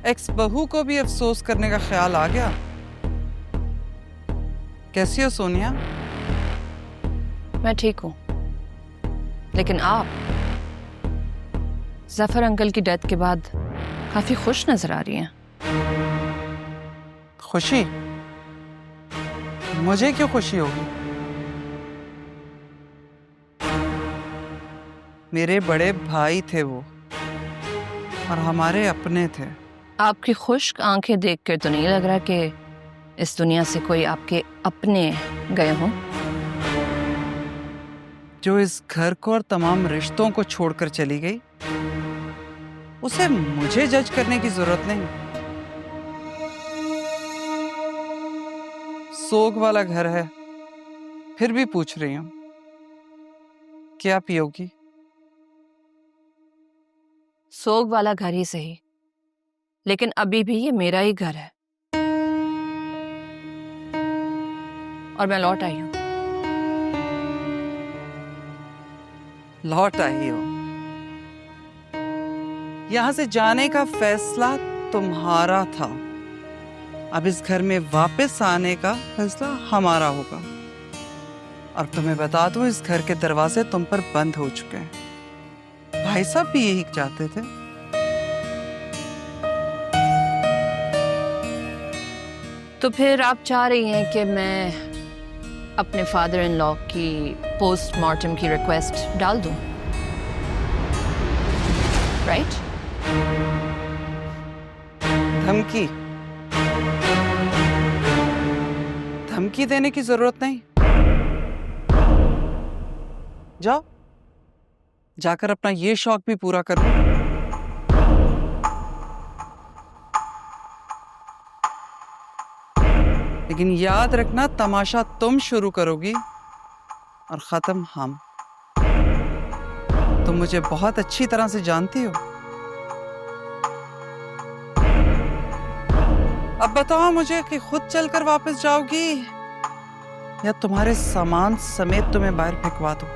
X बहू को भी अफसोस करने का ख्याल आ गया। कैसी हो सोनिया? मैं ठीक हूँ, लेकिन आप जफर अंकल की डेथ के बाद काफी खुश नजर आ रही हैं। खुशी? मुझे क्यों खुशी होगी? मेरे बड़े भाई थे वो, और हमारे अपने थे। आपकी खुश्क आंखें देख कर तो नहीं लग रहा कि इस दुनिया से कोई आपके अपने गए हों। जो इस घर को और तमाम रिश्तों को छोड़कर चली गई, उसे मुझे जज करने की जरूरत नहीं। सोग वाला घर है, फिर भी पूछ रही हूं, क्या पियोगी? सोग वाला घर ही सही, लेकिन अभी भी ये मेरा ही घर है और मैं लौट आई हूं। लौट आई हो? यहां से जाने का फैसला तुम्हारा था, अब इस घर में वापस आने का फैसला हमारा होगा। और तुम्हें बता दूं, इस घर के दरवाजे तुम पर बंद हो चुके हैं। भाई साहब भी यही चाहते थे। तो फिर आप चाह रही हैं कि मैं अपने फादर इन लॉ की पोस्टमार्टम की रिक्वेस्ट डाल दूं, राइट? धमकी? धमकी देने की जरूरत नहीं। जाओ, जाकर अपना ये शौक भी पूरा करो। लेकिन याद रखना, तमाशा तुम शुरू करोगी और खत्म हम। तुम मुझे बहुत अच्छी तरह से जानती हो। अब बताओ मुझे कि खुद चलकर वापस जाओगी या तुम्हारे सामान समेत तुम्हें बाहर फेंकवा दूं?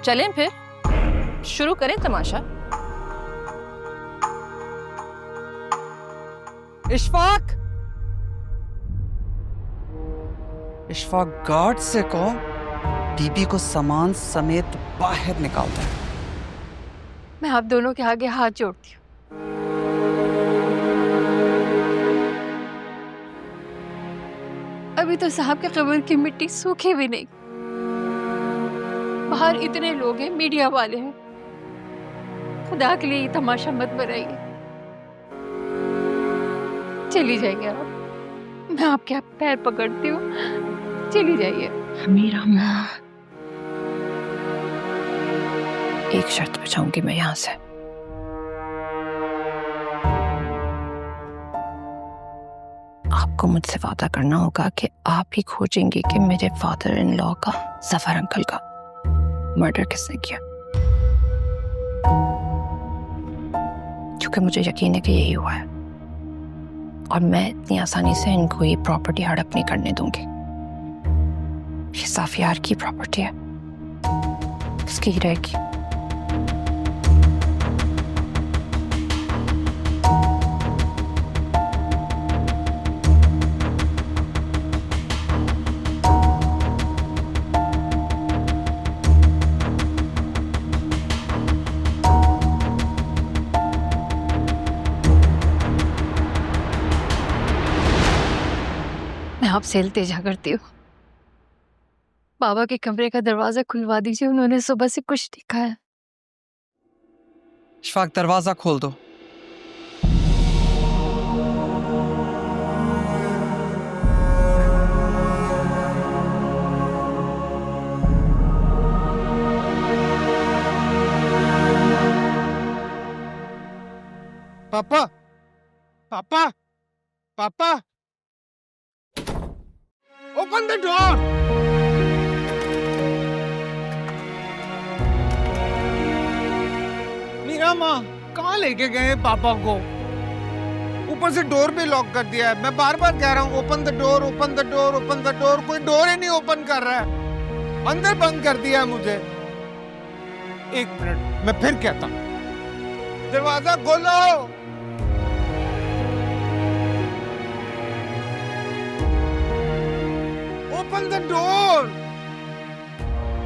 चलें फिर शुरू करें तमाशा। इशफाक, इशफाक, गार्ड से कहो बीबी को सामान समेत बाहर निकाल दो। मैं आप दोनों के आगे हाथ जोड़ती हूँ। अभी तो साहब के कब्र की मिट्टी सूखी भी नहीं। बाहर इतने लोग हैं, मीडिया वाले हैं। खुदा के लिए ये तमाशा मत बनाइए। चली जाइए आप, मैं आपके पैर पकड़ती हूँ। चली जाइए। मेरा माँ, एक शर्त पे जाऊंगी मैं यहां से। आपको मुझसे वादा करना होगा कि आप ही खोजेंगे कि मेरे फादर इन लॉ का, जफर अंकल का मर्डर किसने किया, क्योंकि मुझे यकीन है कि यही हुआ है और मैं इतनी आसानी से इनको ये प्रॉपर्टी हड़प नहीं करने दूंगी। ये साफियार की प्रॉपर्टी है, किसकी ही रहेगी। मैं आपसे इल्तिजा करती हूँ, बाबा के कमरे का दरवाजा खुलवा दीजिए। उन्होंने सुबह से कुछ नहीं खाया। इशफाक, दरवाजा खोल दो। पापा, पापा, पापा, ओपन द डोर। मीरा माँ कहाँ लेके गए पापा को? ऊपर से डोर भी लॉक कर दिया है। मैं बार बार कह रहा हूँ open the door, open the door, open the door. कोई डोर ही नहीं ओपन कर रहा है। अंदर बंद कर दिया है मुझे। एक मिनट, मैं फिर कहता हूँ। दरवाजा खोलो। Open the door.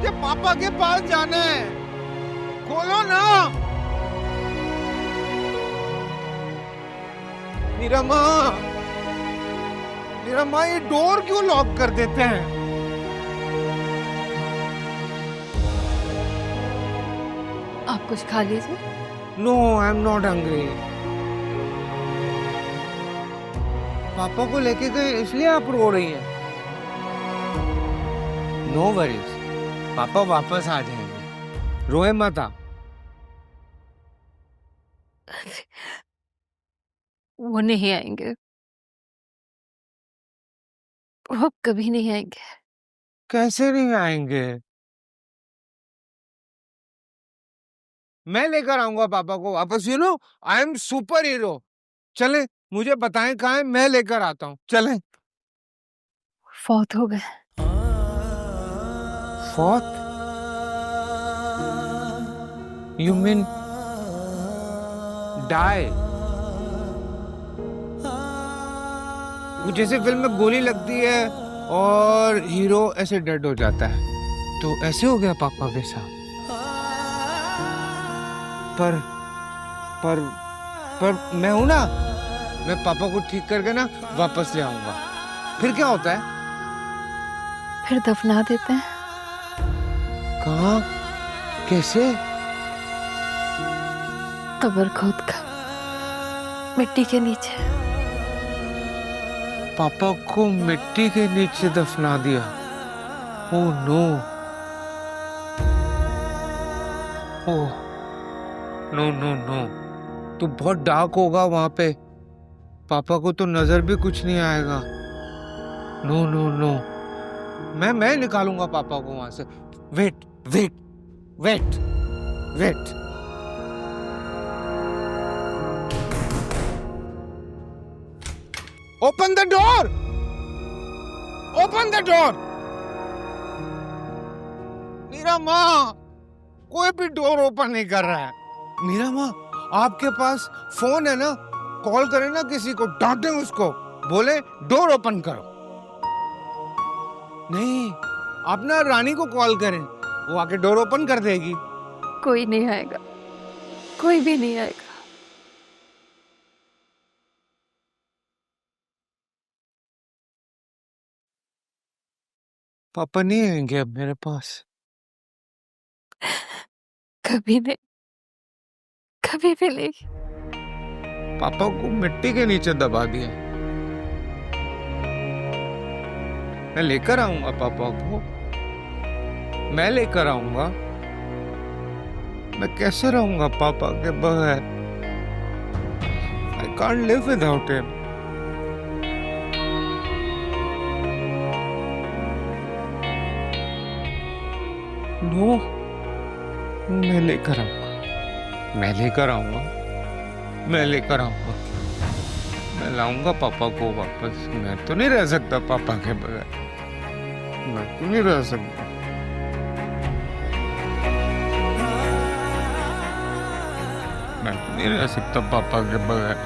ये पापा के पास जाना है, खोलो ना। मीरा माँ ये डोर क्यों लॉक कर देते हैं? आप कुछ खा लीजिए। No, I am not hungry. पापा को लेके गए इसलिए आप रो रही हैं। नो वरीज, पापा वापस आ जाएंगे, रोए मत आप। वो नहीं आएंगे, वो अब कभी नहीं आएंगे। कैसे नहीं आएंगे? मैं लेकर आऊंगा पापा को वापस। You know, I am super hero. चले, मुझे बताएं कहाँ है, मैं लेकर आता हूँ। चलें। फौत हो गए। फोर्थ? You mean die? वो जैसे फिल्म में गोली लगती है और हीरो ऐसे डेड हो जाता है, तो ऐसे हो गया पापा के साथ। पर मैं हूं ना, मैं पापा को ठीक करके ना वापस ले आऊंगा। फिर क्या होता है? फिर दफना देते हैं। कहाँ? कैसे? कब्र खोद कर मिट्टी के नीचे। पापा को मिट्टी के नीचे दफना दिया? Oh no, oh no no no. तो बहुत डार्क होगा वहां पे, पापा को तो नजर भी कुछ नहीं आएगा। नो नो नो, मैं निकालूंगा पापा को वहां से। Wait wait wait wait. Open the door, open the door. Meera माँ, कोई भी डोर ओपन नहीं कर रहा है। मीरा माँ, आपके पास फोन है ना, कॉल करें ना किसी को, डांटें उसको, बोले डोर ओपन करो। नहीं, आप ना रानी को कॉल करें, वो आके डोर ओपन कर देगी। कोई नहीं आएगा, कोई भी नहीं आएगा। पापा नहीं आएंगे अब मेरे पास। कभी नहीं, कभी भी नहीं। पापा को मिट्टी के नीचे दबा दिया। मैं लेकर आऊंगा पापा को, मैं लेकर आऊंगा। मैं कैसे रहूंगा पापा के बगैर? I can't live without him. No, मैं लेकर आऊंगा, मैं लेकर आऊंगा, मैं लेकर आऊंगा। मैं लाऊंगा पापा को वापस। मैं तो नहीं रह सकता पापा के बगैर, मैं तो नहीं रह सकता। मैं तो नहीं रह सकता पापा के बगैर।